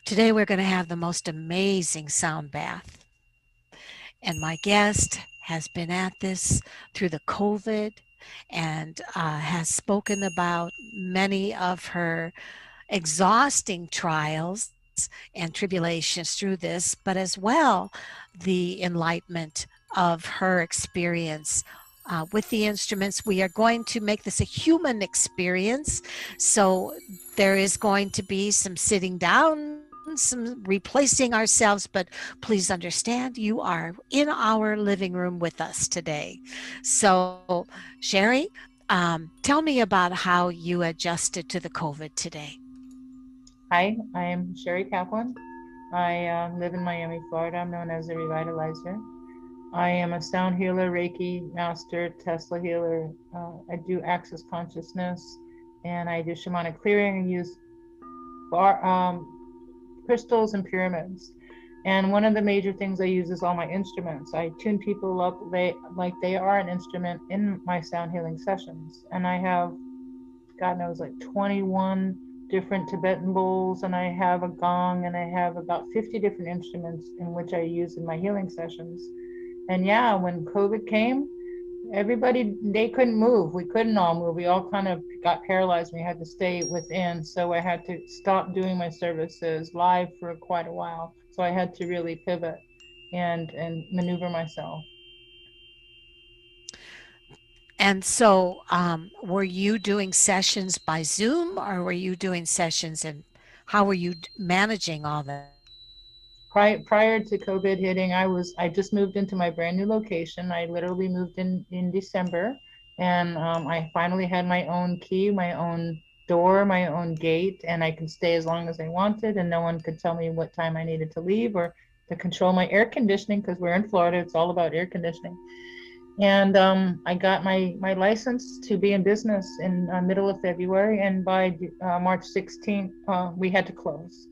Today we're going to have the most amazing sound bath. And my guest has been at this through the COVID and has spoken about many of her exhausting trials and tribulations through this, but as well the enlightenment of her experience with the instruments. We are going to make this a human experience. So there is going to be some sitting down, some replacing ourselves, but please understand you are in our living room with us today. So, Sheri, tell me about how you adjusted to the COVID today. Hi, I am Sheri Kaplan. I live in Miami, Florida. I'm known as a revitalizer. I am a sound healer, Reiki master, Tesla healer. I do access consciousness, and I do shamanic clearing and use bar, crystals and pyramids. And one of the major things I use is all my instruments. I tune people up like they are an instrument in my sound healing sessions. And I have, God knows, like 21 different Tibetan bowls, and I have a gong, and I have about 50 different instruments in which I use in my healing sessions. And yeah, when COVID came, everybody, they couldn't move. We couldn't all move. We all kind of got paralyzed. We had to stay within. So I had to stop doing my services live for quite a while. So I had to really pivot and maneuver myself. And so, were you doing sessions by Zoom or were you doing sessions and how were you managing all that? Prior to COVID hitting, I just moved into my brand new location. I literally moved in December, and I finally had my own key, my own door, my own gate, and I could stay as long as I wanted, and no one could tell me what time I needed to leave or to control my air conditioning because we're in Florida. It's all about air conditioning. And I got my license to be in business in middle of February, and by March 16th, we had to close.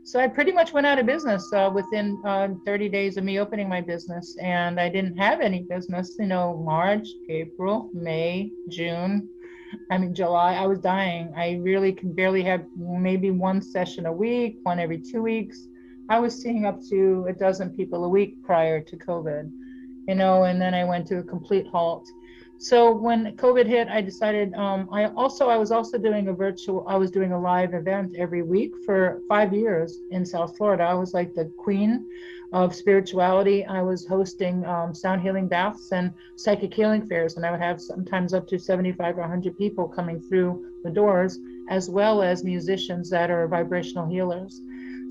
So I pretty much went out of business within 30 days of me opening my business, and I didn't have any business. March, April, May, June. I mean, July. I was dying. I really could barely have maybe one session a week, one every 2 weeks. I was seeing up to a dozen people a week prior to COVID, and then I went to a complete halt. So when COVID hit, I decided, I was also doing I was doing a live event every week for 5 years in South Florida. I was like the queen of spirituality. I was hosting sound healing baths and psychic healing fairs, and I would have sometimes up to 75 or 100 people coming through the doors, as well as musicians that are vibrational healers.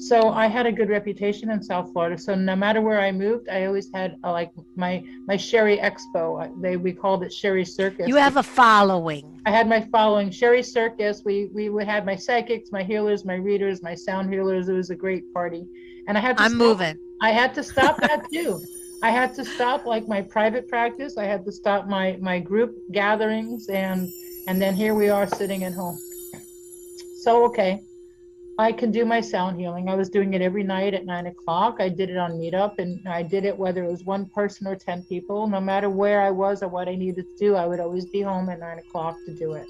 So I had a good reputation in South Florida. So no matter where I moved, I always had like my Sheri Expo. We called it Sheri You Circus. have a following. I had my following, Sheri Circus. We would have my psychics, my healers, my readers, my sound healers. It was a great party, and I had to I'm stop. moving. I had to stop that too. I had to stop like my private practice. I had to stop my group gatherings, and then here we are sitting at home. So okay, I can do my sound healing. I was doing it every night at 9 o'clock. I did it on Meetup, and I did it whether it was one person or 10 people. No matter where I was or what I needed to do, I would always be home at 9 o'clock to do it.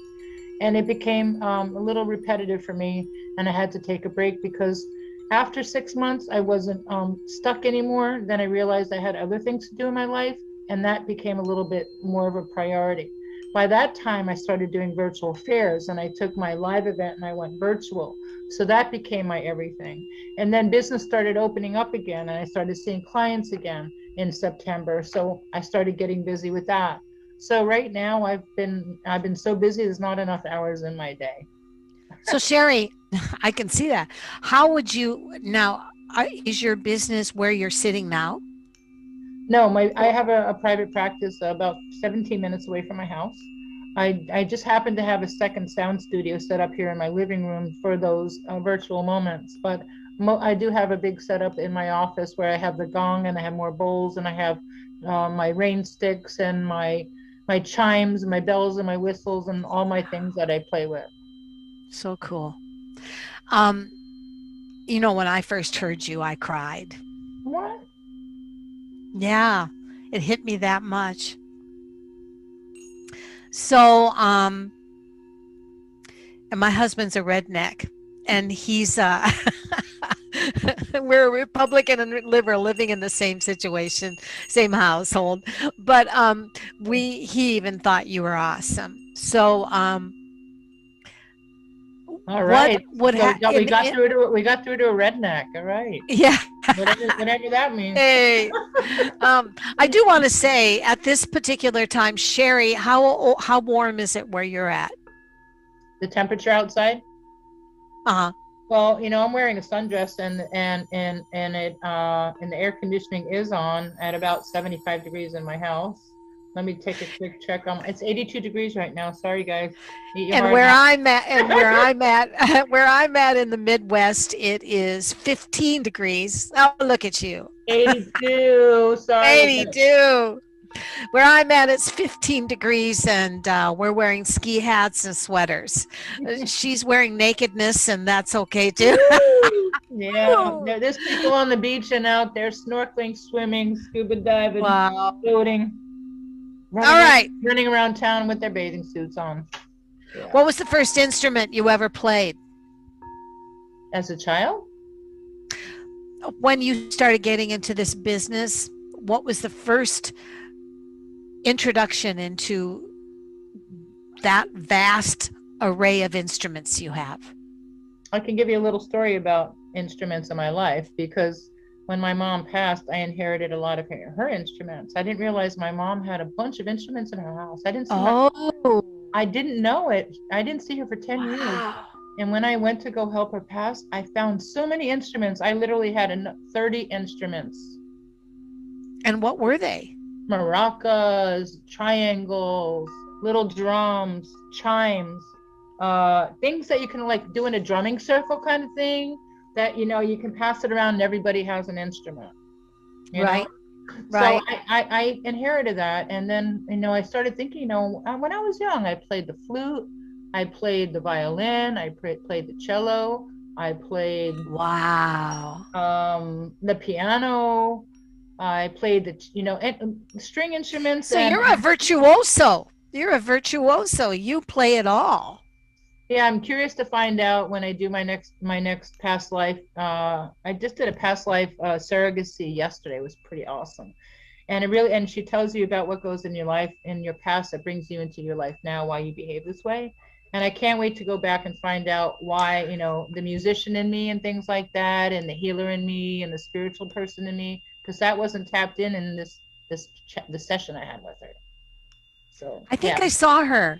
And it became a little repetitive for me, and I had to take a break because after 6 months, I wasn't stuck anymore. Then I realized I had other things to do in my life, and that became a little bit more of a priority. By that time, I started doing virtual fairs, and I took my live event and I went virtual. So that became my everything. And then business started opening up again, and I started seeing clients again in September. So I started getting busy with that. So right now I've been so busy there's not enough hours in my day. So, Sheri, I can see that. How would you now? Is your business where you're sitting now? No, I have a private practice about 17 minutes away from my house. I just happen to have a second sound studio set up here in my living room for those virtual moments. But I do have a big setup in my office where I have the gong, and I have more bowls, and I have my rain sticks and my chimes and my bells and my whistles and all my things that I play with. So cool. Um, when I first heard you, I cried. What? Yeah, it hit me that much. So, and my husband's a redneck, and he's We're a Republican and Liberal living in the same situation, same household. But he even thought you were awesome. So All what right. would So we got in through to we got through to a redneck. All right. yeah. Whatever that means. Hey, I do want to say at this particular time, Sheri, how warm is it where you're at? The temperature outside. Uh-huh. Well, I'm wearing a sundress and the air conditioning is on at about 75 degrees in my house. Let me take a quick check on it's 82 degrees right now. Sorry guys. Eat your And heart where out. I'm at, where I'm at in the Midwest, it is 15 degrees. Oh, look at you. 82. Sorry. 82. Where I'm at, it's 15 degrees, and we're wearing ski hats and sweaters. She's wearing nakedness, and that's okay too. Yeah, there's people on the beach and out there snorkeling, swimming, scuba diving, Wow. floating, All right. running around town with their bathing suits on. Yeah. What was the first instrument you ever played? As a child? When you started getting into this business, what was the first introduction into that vast array of instruments you have? I can give you a little story about instruments in my life because when my mom passed, I inherited a lot of her instruments. I didn't realize my mom had a bunch of instruments in her house. I didn't know it. I didn't see her for 10 years. And when I went to go help her pass, I found so many instruments. I literally had 30 instruments. And what were they? Maracas, triangles, little drums, chimes, things that you can like do in a drumming circle kind of thing that you can pass it around and everybody has an instrument. Right. So I inherited that, and then I started thinking, when I was young, I played the flute, I played the violin, I played the cello, I played the piano, I played the string instruments. So you're a virtuoso. You're a virtuoso. You play it all. Yeah, I'm curious to find out when I do my next past life. I just did a past life surrogacy yesterday. It was pretty awesome, and she tells you about what goes in your life in your past that brings you into your life now, why you behave this way. And I can't wait to go back and find out why the musician in me and things like that, and the healer in me and the spiritual person in me, because that wasn't tapped in the session I had with her. So I think I saw her.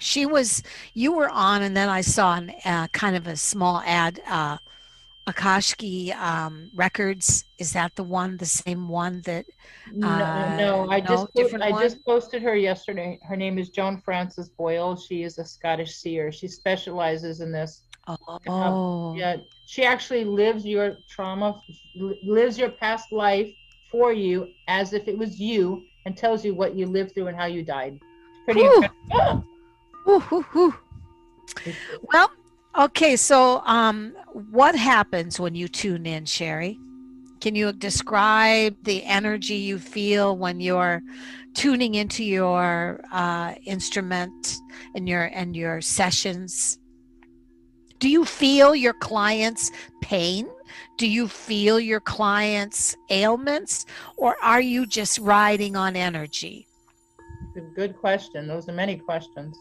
You were on, and then I saw kind of a small ad, Akashki Records. Is that the same one that? No, I different one. just posted her yesterday. Her name is Joan Frances Boyle. She is a Scottish seer. She specializes in this. Yeah, she actually lives your trauma, lives your past life for you as if it was you, and tells you what you lived through and how you died. Pretty incredible. Well, okay. So, what happens when you tune in, Sheri? Can you describe the energy you feel when you're tuning into your instrument and your sessions? Do you feel your clients' pain? Do you feel your clients' ailments? Or are you just riding on energy? Good question. Those are many questions.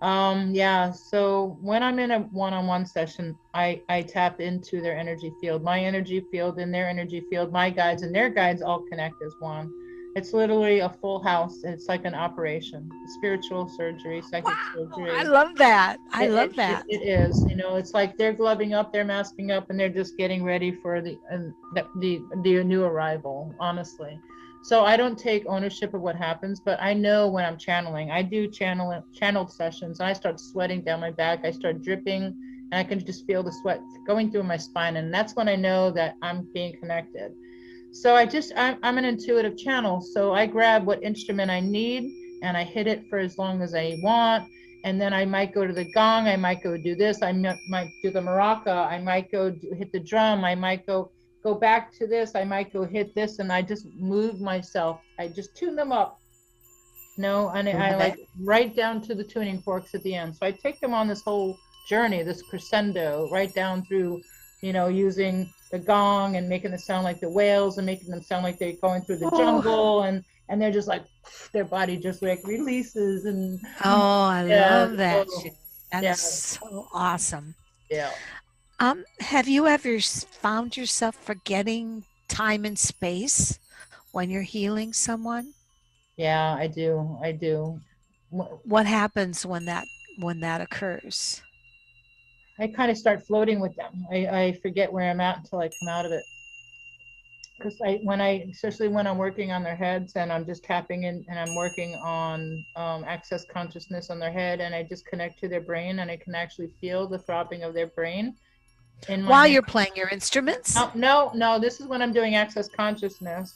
Yeah, so when I'm in a one-on-one session, I tap into their energy field, my energy field and their energy field, my guides and their guides all connect as one. It's literally a full house. It's like an operation, spiritual surgery, psychic surgery. I love that. I love that. It is. It's like they're gloving up, they're masking up, and they're just getting ready for the new arrival, honestly. So I don't take ownership of what happens, but I know when I'm channeling. I do channeled sessions, and I start sweating down my back. I start dripping, and I can just feel the sweat going through my spine, and that's when I know that I'm being connected. So I'm an intuitive channel. So I grab what instrument I need, and I hit it for as long as I want. And then I might go to the gong. I might go do this. I might do the maraca. I might go hit the drum. I might go back to this. I might go hit this, and I just move myself. I just tune them up. And I like right down to the tuning forks at the end. So I take them on this whole journey, this crescendo, right down through, using the gong and making it sound like the whales and making them sound like they're going through the Oh, jungle, and they're just like their body just like releases and oh, I yeah, love that, oh, Sherry. That yeah, is so awesome. yeah, Have you ever found yourself forgetting time and space when you're healing someone? yeah, I do. What happens when that occurs? I kind of start floating with them. I forget where I'm at until I come out of it. Because especially when I'm working on their heads and I'm just tapping in and I'm working on access consciousness on their head and I just connect to their brain and I can actually feel the throbbing of their brain in my While hand. you're playing your instruments? No, no, no. This is when I'm doing access consciousness.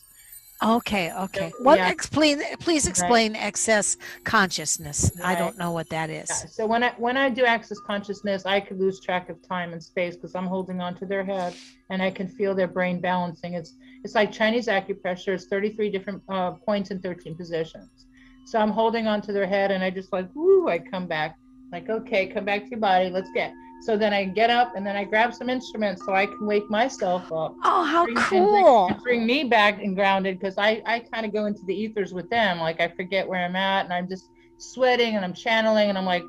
Okay, So, okay. What yeah, explain please right, explain excess consciousness. I right. don't know what that Yeah. is. So when I do access consciousness, I could lose track of time and space because I'm holding on to their head and I can feel their brain balancing. It's like Chinese acupressure. It's 33 different points in 13 positions. So I'm holding on to their head and I just like woo, I come back. Like, okay, come back to your body. Let's get. So then I get up and then I grab some instruments so I can wake myself up, Oh, how bring and bring cool. and bring me back and grounded because I kind of go into the ethers with them. Like I forget where I'm at and I'm just sweating and I'm channeling and I'm like,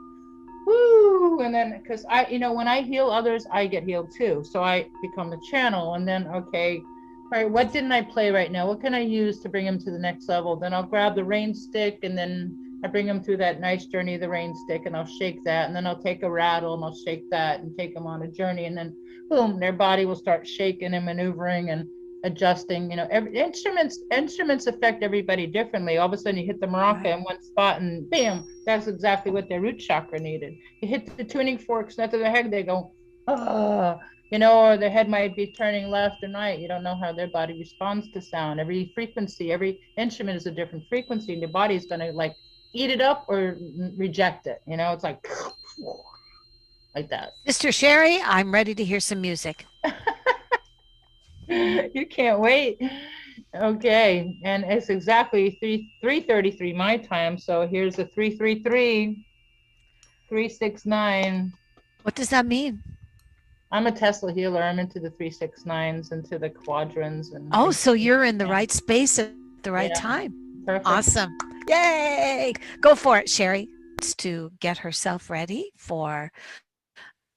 woo. And then, because when I heal others, I get healed too. So I become the channel. And then, okay, all right, what didn't I play right now? What can I use to bring them to the next level? Then I'll grab the rain stick and then I bring them through that nice journey of the rain stick and I'll shake that. And then I'll take a rattle and I'll shake that and take them on a journey. And then, boom, their body will start shaking and maneuvering and adjusting. Every instruments affect everybody differently. All of a sudden you hit the maraca Right. in one spot and bam, that's exactly what their root chakra needed. You hit the tuning forks not to their head, they go or their head might be turning left and right. You don't know how their body responds to sound. Every frequency, every instrument is a different frequency, and your body is going to like eat it up or reject it. It's like like that. Sister Sherry, I'm ready to hear some music. You can't wait. Okay, and it's exactly 3:33 my time. So here's a 333 369. What does that mean? I'm a Tesla healer. I'm into the 369s, into the quadrants, and Oh, so you're in the yeah, right space at the right yeah, time. perfect. Awesome. Yay! Go for it, Sherry. To get herself ready for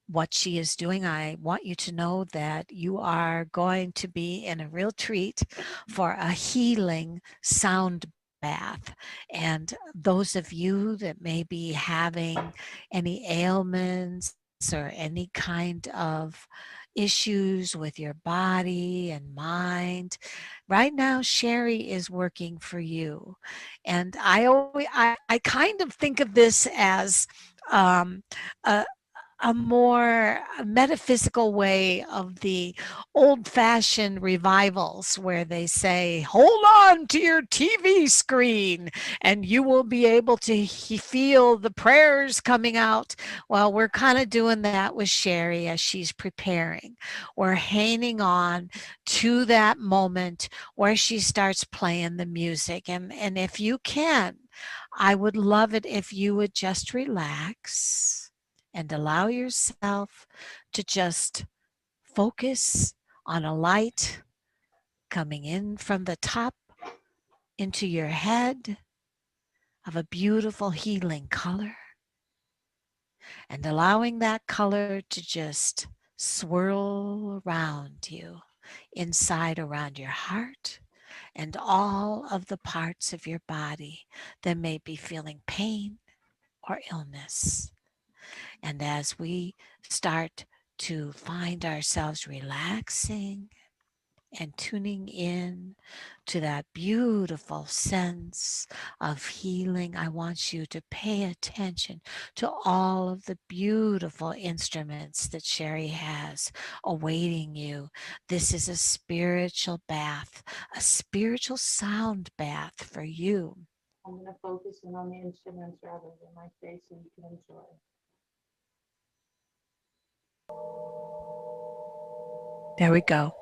what she is doing, I want you to know that you are going to be in a real treat for a healing sound bath. And those of you that may be having any ailments or any kind of issues with your body and mind, right now Sherry is working for you. And I kind of think of this as um, a, a more metaphysical way of the old fashioned revivals where they say, hold on to your TV screen and you will be able to feel the prayers coming out. Well, we're kind of doing that with Sherry as she's preparing. We're hanging on to that moment where she starts playing the music. And if you can, I would love it if you would just relax and allow yourself to just focus on a light coming in from the top into your head of a beautiful healing color and allowing that color to just swirl around you, inside around your heart and all of the parts of your body that may be feeling pain or illness. And as we start to find ourselves relaxing and tuning in to that beautiful sense of healing, I want you to pay attention to all of the beautiful instruments that Sherry has awaiting you. This is a spiritual bath, a spiritual sound bath for you. I'm going to focus in on the instruments rather than my face so you can enjoy. There we go.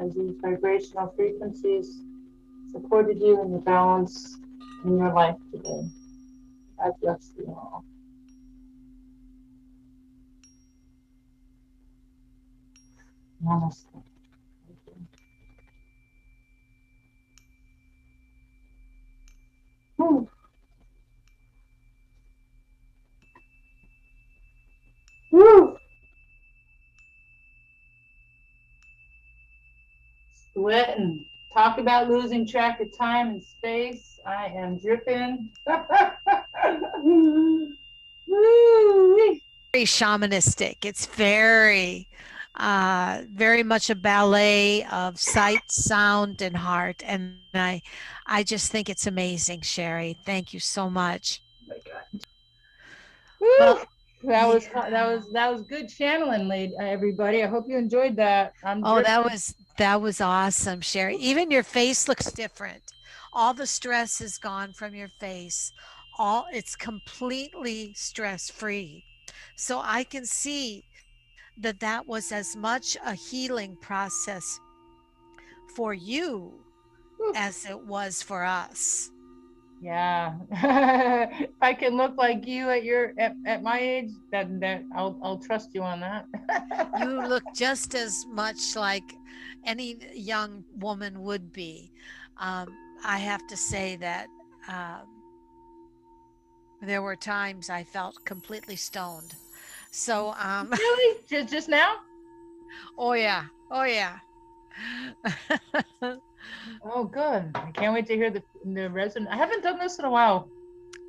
as these vibrational frequencies supported you in the balance in your life today. God bless you all. Namaste. Woo. Woo. Sweating. Talk about losing track of time and space. I am dripping. Woo. Very shamanistic. It's very much a ballet of sight, sound, and heart. And I just think it's amazing, Sheri. Thank you so much. Oh my God. Well, Woo. yeah. That was good channeling, lady. Everybody. I hope you enjoyed that. I'm Oh, dripping. that was awesome, Sheri. Even your face looks different. All the stress is gone from your face. All it's completely stress free. So I can see that that was as much a healing process for you Woo. as it was for us. Yeah. If I can look like you at my age, that I'll trust you on that. You look just as much like any young woman would be. I have to say that there were times I felt completely stoned. So, Really? Just now? oh yeah, oh yeah. Oh, good. I can't wait to hear the resident. I haven't done this in a while.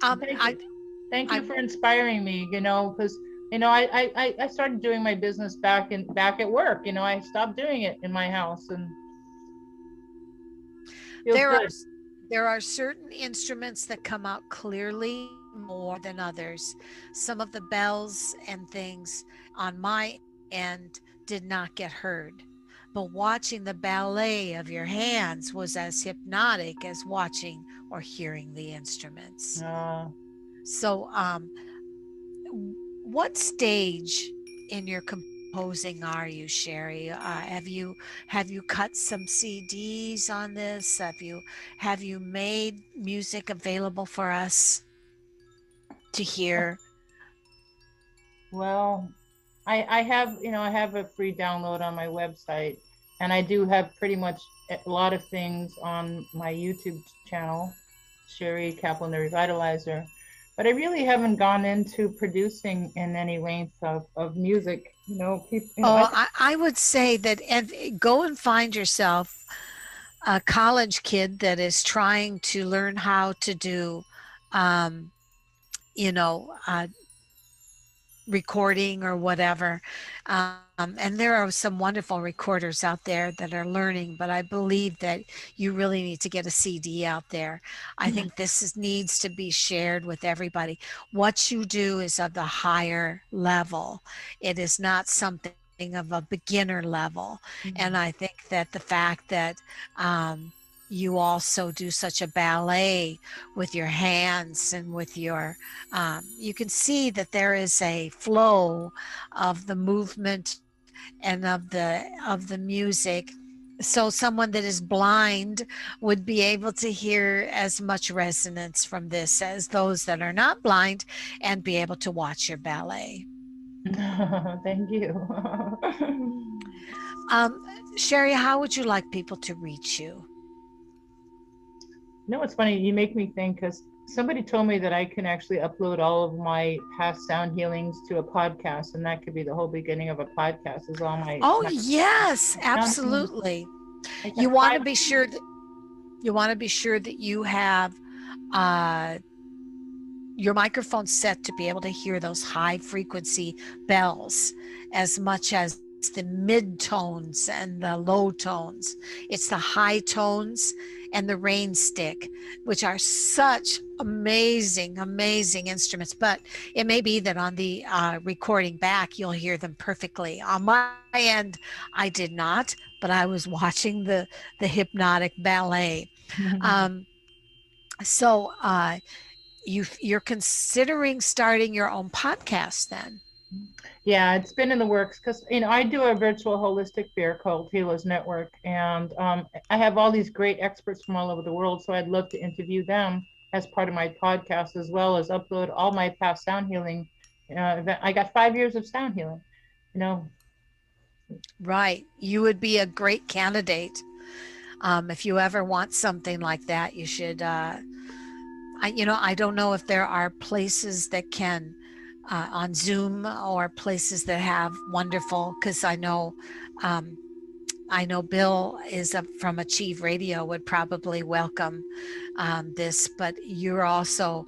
um, Thank I, you. Thank you I, for inspiring me, because I started doing my business back at work. I stopped doing it in my house and feels there are good. there are certain instruments that come out clearly more than others. Some of the bells and things on my end did not get heard. But watching the ballet of your hands was as hypnotic as watching or hearing the instruments. Uh, So, what stage in your composing are you, Sheri? Have you cut some CDs on this? Have you made music available for us to hear? well, I have a free download on my website, and I do have pretty much a lot of things on my YouTube channel, Sheri Kaplan, the Revitalizer. But I really haven't gone into producing in any length of music. People, Oh, I would say that go and find yourself a college kid that is trying to learn how to do, um, you know, recording or whatever. And there are some wonderful recorders out there that are learning, but I believe that you really need to get a CD out there. I think needs to be shared with everybody. What you do is of the higher level. It is not something of a beginner level. And I think that the fact that um, you also do such a ballet with your hands and with your you can see that there is a flow of the movement and of the music. So someone that is blind would be able to hear as much resonance from this as those that are not blind and be able to watch your ballet. Thank you. Sheri, how would you like people to reach you? It's funny. You make me think because somebody told me that I can actually upload all of my past sound healings to a podcast, and that could be the whole beginning of a podcast. Is all Oh my yes, sound healings. absolutely. I You got want to five. be sure that you have uh, your microphone set to be able to hear those high frequency bells as much as the mid tones and the low tones. It's the high tones and the rain stick, which are such amazing instruments. But it may be that on the recording back, you'll hear them perfectly. On my end, I did not, but I was watching the hypnotic ballet. Um, so you're considering starting your own podcast then? Yeah, it's been in the works because I do a virtual holistic fair called Healers Network, and I have all these great experts from all over the world. So I'd love to interview them as part of my podcast, as well as upload all my past sound healing. I got 5 years of sound healing. You know, Right. You would be a great candidate. If you ever want something like that, you should. I don't know if there are places that can on Zoom or places that have wonderful. Because um, I know Bill is from Achieve Radio would probably welcome this, but you're also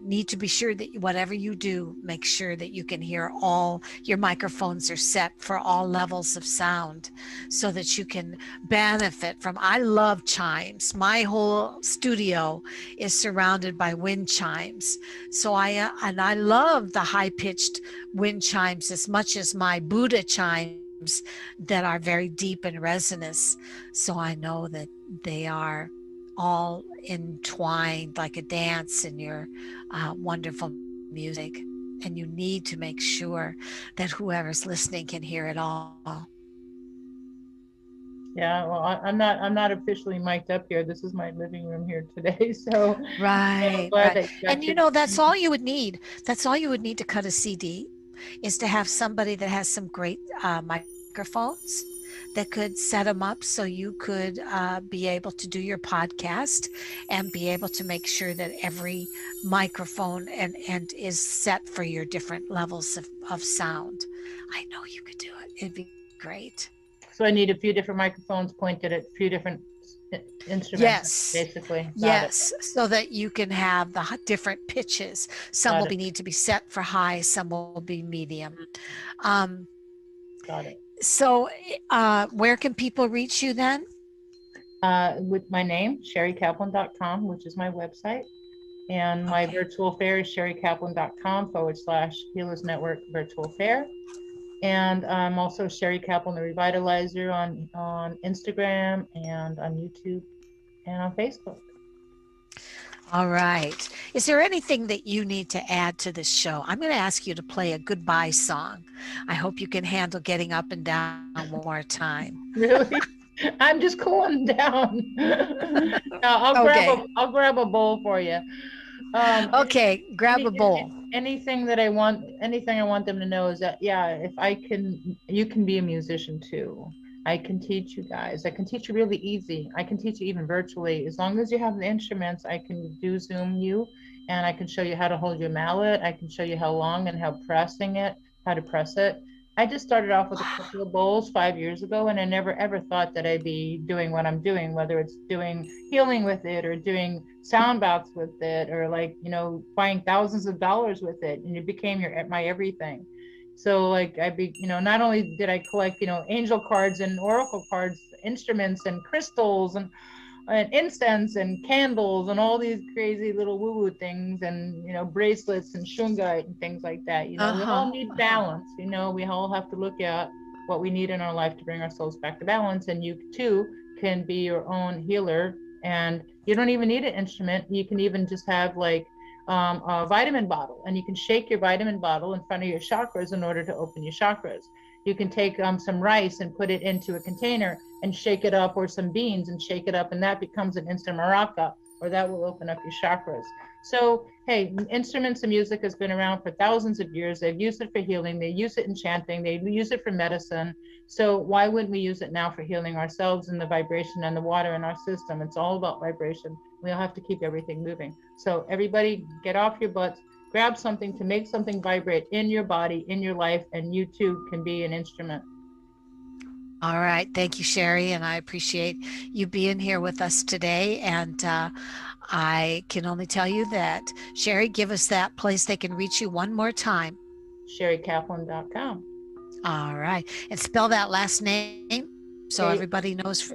need to be sure that whatever you do, make sure that you can hear all your microphones are set for all levels of sound so that you can benefit from. I love chimes. My whole studio is surrounded by wind chimes. So I love the high pitched wind chimes as much as my Buddha chimes that are very deep in resonance. So I know that they are all entwined like a dance in your wonderful music. And you need to make sure that whoever's listening can hear it all. yeah. Well, I'm not officially mic'd up here. This is my living room here today, so I'm Right, glad right. that you got And your. that's all you would need. That's all you would need to cut a CD is to have somebody that has some great microphones that could set them up so you could be able to do your podcast and be able to make sure that every microphone and is set for your different levels of sound. I know you could do it. It'd be great. So I need a few different microphones pointed at a few different instruments, Yes. basically. Got it. Yes, so that you can have the different pitches. Some Got will it. be need to be set for high, some will be medium. Um, Got it. so, where can people reach you then? With my name, sherikaplan.com, which is my website. And my Okay. virtual fair is sherikaplan.com/Healers Network Virtual Fair. And I'm also Sheri Kaplan, the Revitalizer, on Instagram and on YouTube and on Facebook. All right. Is there anything that you need to add to this show? I'm going to ask you to play a goodbye song. I hope you can handle getting up and down one more time. Really? I'm just cooling down. Okay. I'll grab a bowl for you. Okay. Grab Any a bowl. anything that I want, anything I want them to know is that, yeah, if I can, you can be a musician too. I can teach you guys. I can teach you really easy. I can teach you even virtually. As long as you have the instruments, I can do Zoom you, and I can show you how to hold your mallet. I can show you how long and how to press it. I just started off with a couple of bowls 5 years ago, and I never ever thought that I'd be doing what I'm doing, whether it's doing healing with it or doing sound baths with it or like, buying thousands of dollars with it. And it became my everything. So like not only did I collect, angel cards and oracle cards, instruments and crystals and incense and candles and all these crazy little woo woo things and bracelets and shungite and things like that. We Uh-huh. all need balance. We all have to look at what we need in our life to bring our souls back to balance. And you too can be your own healer. And you don't even need an instrument. You can even just have like a vitamin bottle, and you can shake your vitamin bottle in front of your chakras in order to open your chakras. You can take some rice and put it into a container and shake it up, or some beans and shake it up, and that becomes an instant maraca, or that will open up your chakras. So, hey, instruments and music has been around for thousands of years. They've used it for healing, they use it in chanting, they use it for medicine. So, why wouldn't we use it now for healing ourselves and the vibration and the water in our system? It's all about vibration. We'll have to keep everything moving. So, everybody, get off your butts, grab something to make something vibrate in your body, in your life, and you too can be an instrument. All right. Thank you, Sheri. And I appreciate you being here with us today. And I can only tell you that, Sheri, give us that place they can reach you one more time. SheriKaplan.com. All right. And spell that last name so everybody K knows.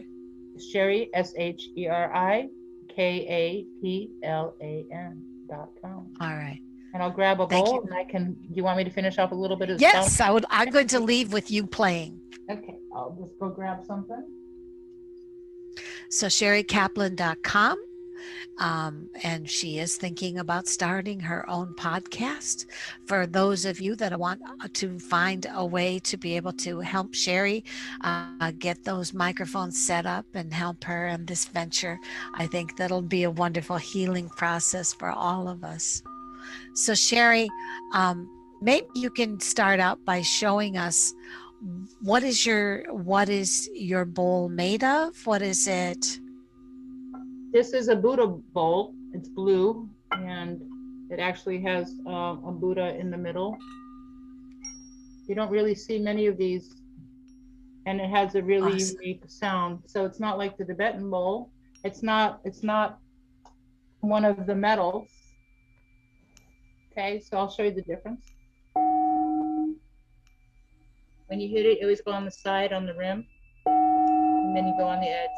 Sheri SheriKaplan.com. All right. And I'll grab a Thank you. bowl and do you want me to finish off a little bit of sound? Yes, I'm going to leave with you playing. Okay, I'll just go grab something. So SheriKaplan.com. And she is thinking about starting her own podcast. For those of you that want to find a way to be able to help Sheri get those microphones set up and help her in this venture, I think that'll be a wonderful healing process for all of us. So, Sheri, maybe you can start out by showing us what is your bowl made of? What is it? This is a Buddha bowl. It's blue, and it actually has a Buddha in the middle. You don't really see many of these, and it has a really Awesome. unique sound. So it's not like the Tibetan bowl. It's not one of the metals. Okay, so I'll show you the difference. When you hit it, you always go on the side on the rim, and then you go on the edge.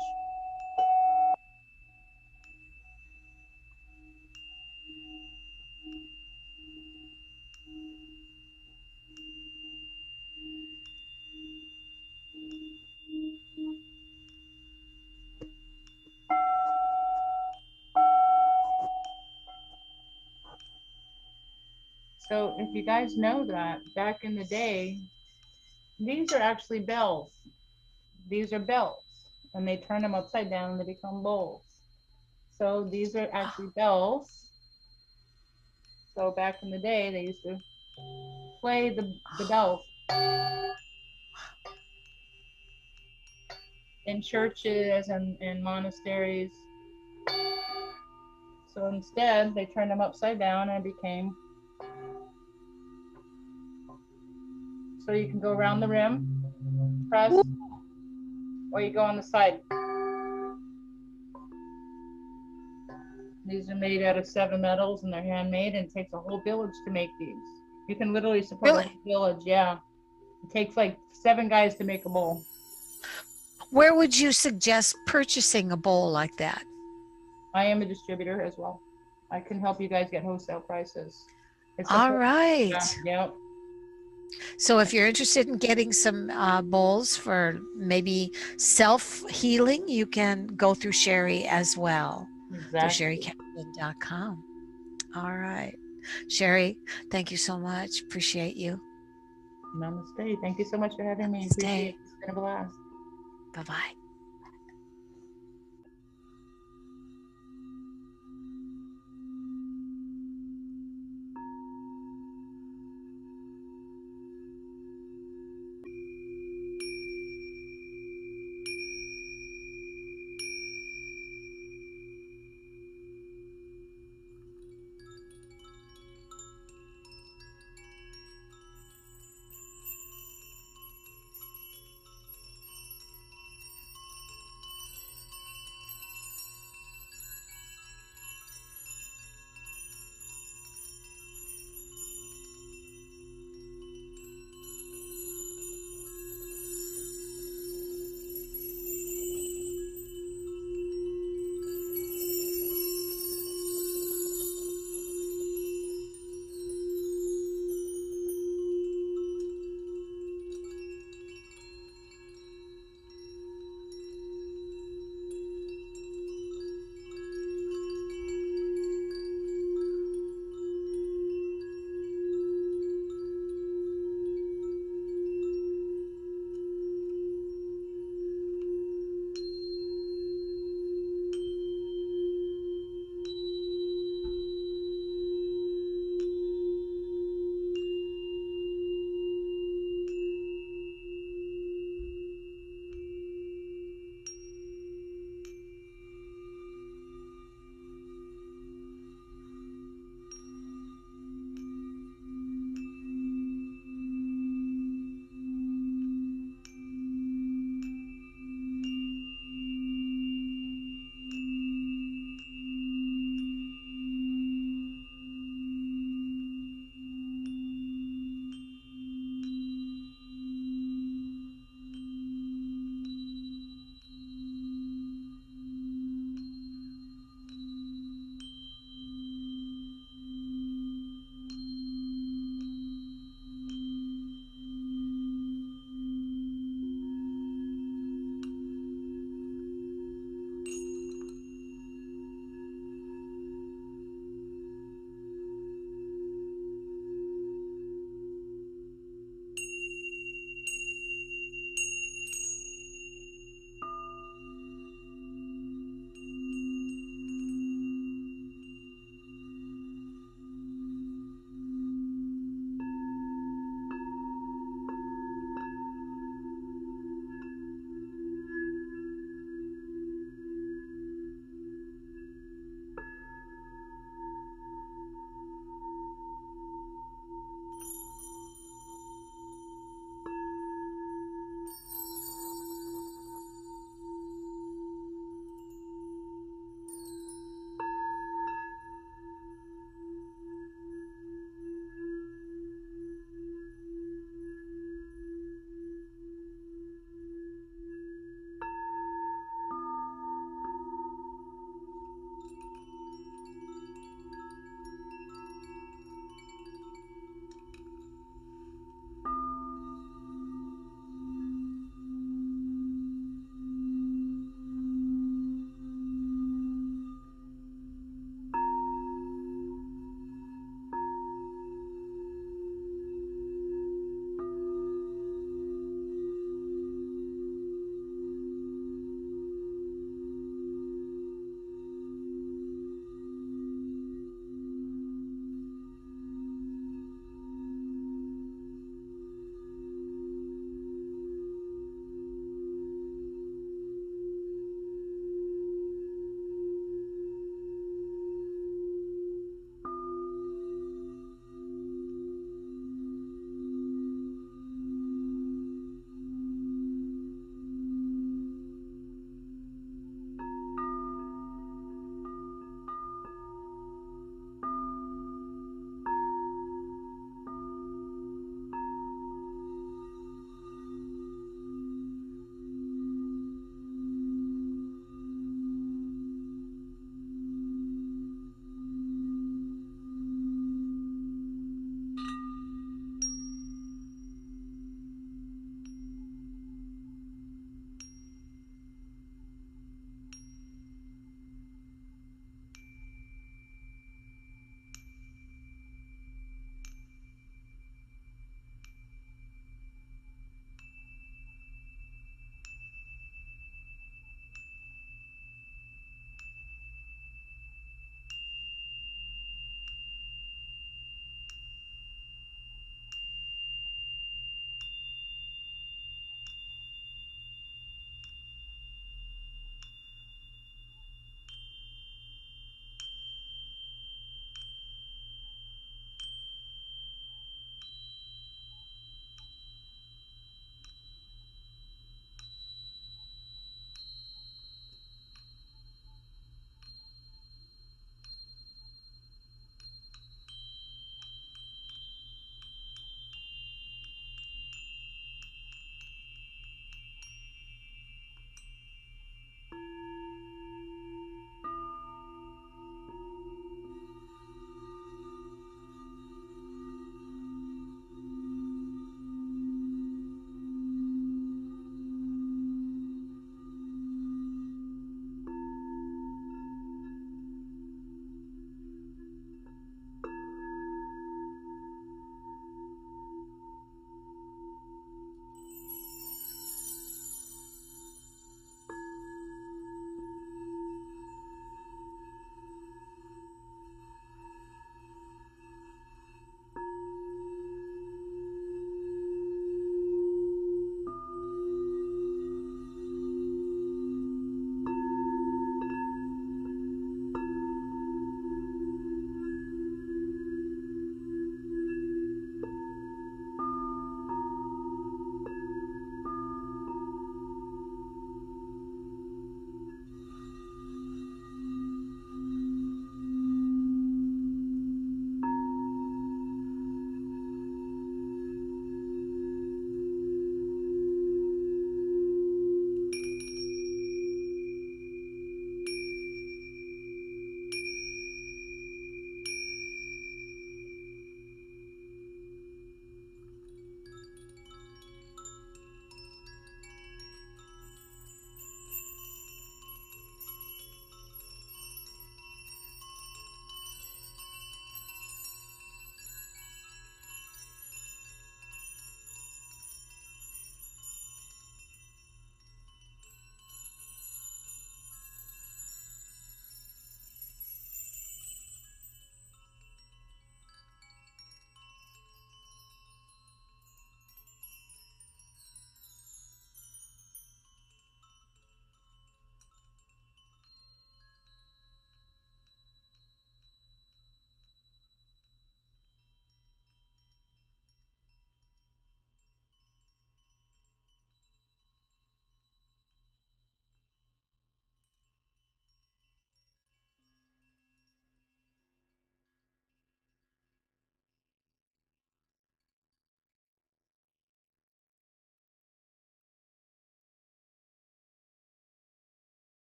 So if you guys know that back in the day, these are actually bells. These are bells, and they turn them upside down and they become bowls. So these are actually bells. So back in the day, they used to play the bells in churches and monasteries. So instead, they turned them upside down and it became. So you can go around the rim, press, or you go on the side. These are made out of 7 metals and they're handmade, and it takes a whole village to make these. You can literally support a Really? whole village, yeah. It takes like 7 guys to make a bowl. Where would you suggest purchasing a bowl like that? I am a distributor as well. I can help you guys get wholesale prices. It's a All right. yeah, yep. So if you're interested in getting some bowls for maybe self healing, you can go through Sheri as well, through Exactly. sherikaplan.com. All right. Sheri, thank you so much. Appreciate you. Namaste. Thank you so much for having me. Appreciate it. Stay. It's been a blast. Bye bye.